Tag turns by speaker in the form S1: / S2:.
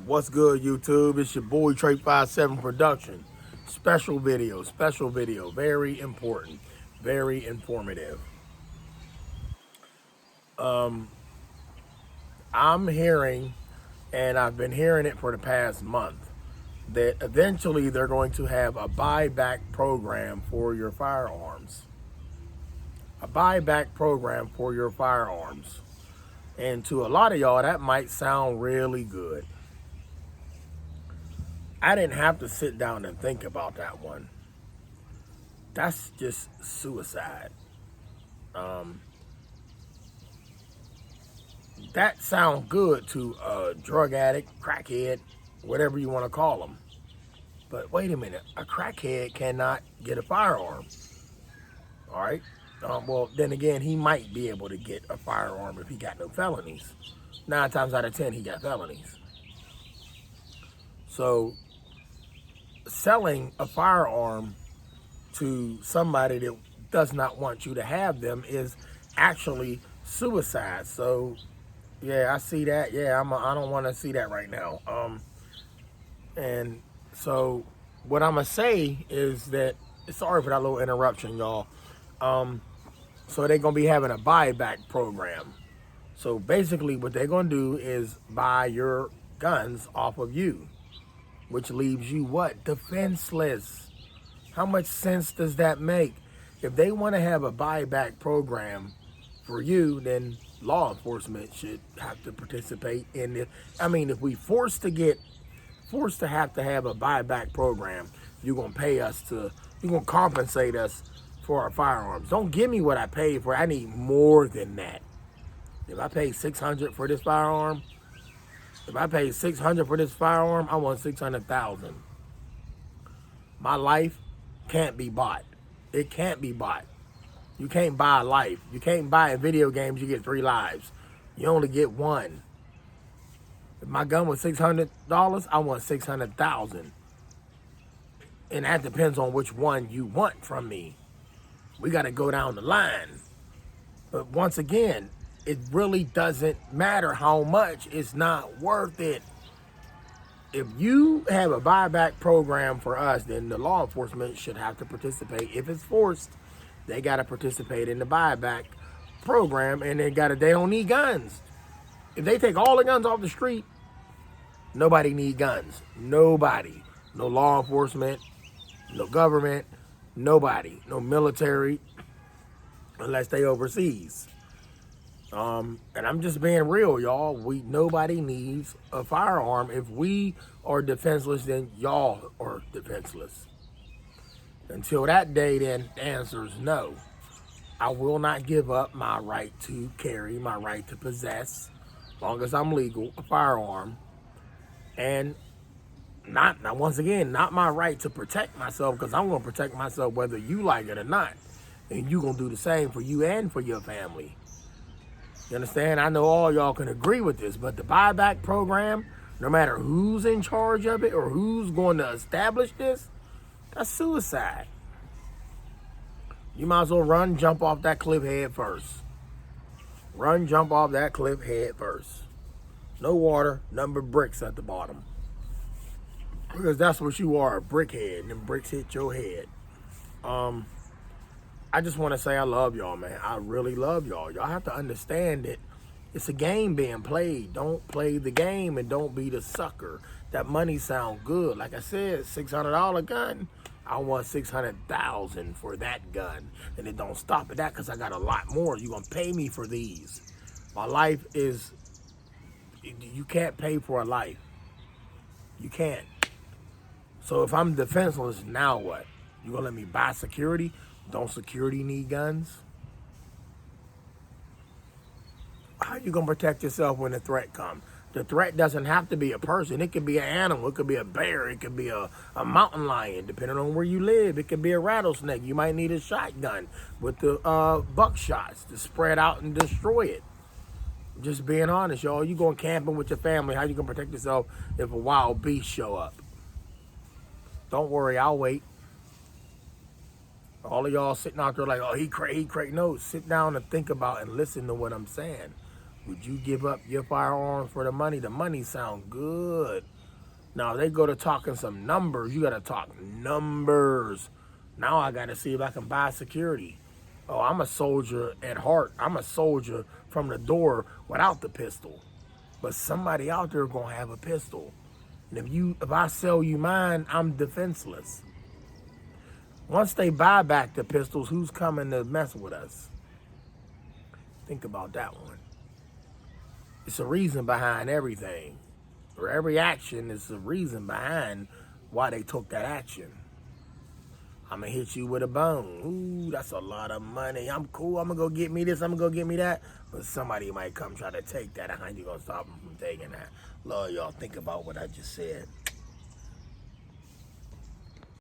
S1: What's good, YouTube? It's your boy Trey 57 Production. Special video. Very important, very informative. I'm hearing, and I've been hearing it for the past month, that eventually they're going to have a buyback program for your firearms. A buyback program for your firearms. And to a lot of y'all, that might sound really good. I didn't have to sit down and think about that one. That's just suicide. Um, that sounds good to a drug addict, crackhead, whatever you want to call them. But wait a minute, a crackhead cannot get a firearm. All right. Well, then again, he might be able to get a firearm if he got no felonies. 9 times out of 10, he got felonies. So selling a firearm to somebody that does not want you to have them is actually suicide. So yeah, I see that. Yeah, I don't want to see that right now. And so what I'm gonna say is that, sorry for that little interruption, y'all. So they're gonna be having a buyback program. So basically, what they're gonna do is buy your guns off of you, which leaves you what? Defenseless. How much sense does that make? If they want to have a buyback program for you, then law enforcement should have to participate in it. I mean, if we forced to have a buyback program, you're gonna you're gonna compensate us for our firearms. Don't give me what I paid for. I need more than that. If I pay $600 for this firearm, I want 600,000. My life can't be bought. It can't be bought. You can't buy a life. You can't buy in video games. You get 3 lives. You only get one. If my gun was $600, I want 600,000. And that depends on which one you want from me. We got to go down the line. But once again, it really doesn't matter how much. It's not worth it. If you have a buyback program for us, then the law enforcement should have to participate. If it's forced, they got to participate in the buyback program, and they don't need guns. If they take all the guns off the street, nobody need guns. Nobody. No law enforcement, no government, nobody. No military, unless they overseas. And I'm just being real, y'all. Nobody needs a firearm. If we are defenseless, then y'all are defenseless. Until that day, then the answer is no. I will not give up my right to carry, my right to possess, as long as I'm legal, a firearm. And not once again, not my right to protect myself, because I'm going to protect myself whether you like it or not. And you're going to do the same for you and for your family. You understand? I know all y'all can agree with this, but the buyback program, no matter who's in charge of it or who's going to establish this, that's suicide. You might as well jump off that cliff head first. Jump off that cliff head first. No water, nothing but bricks at the bottom. Because that's what you are, a brickhead, and them bricks hit your head. I just want to say I love y'all, man. I really love y'all. Y'all have to understand that it's a game being played. Don't play the game and don't be the sucker. That money sound good. Like I said, $600 gun, I want 600,000 for that gun. And it don't stop at that, because I got a lot more. You're going to pay me for these. My life is, you can't pay for a life. You can't. So if I'm defenseless, now what? You going to let me buy security? Don't security need guns? How you going to protect yourself when the threat comes? The threat doesn't have to be a person. It could be an animal. It could be a bear. It could be a mountain lion, depending on where you live. It could be a rattlesnake. You might need a shotgun with the buckshots to spread out and destroy it. Just being honest, y'all. You going camping with your family. How you going to protect yourself if a wild beast show up? Don't worry, I'll wait. All of y'all sitting out there like, oh, he crazy. No, sit down and think about and listen to what I'm saying. Would you give up your firearms for the money? The money sound good. Now, if they go to talking some numbers, you got to talk numbers. Now I got to see if I can buy security. Oh, I'm a soldier at heart. I'm a soldier from the door without the pistol. But somebody out there going to have a pistol. And if I sell you mine, I'm defenseless. Once they buy back the pistols, who's coming to mess with us? Think about that one. It's a reason behind everything. For every action, it's a reason behind why they took that action. I'm going to hit you with a bone. Ooh, that's a lot of money. I'm cool. I'm going to go get me this. I'm going to go get me that. But somebody might come try to take that. How you going to stop them from taking that? Lord, y'all think about what I just said.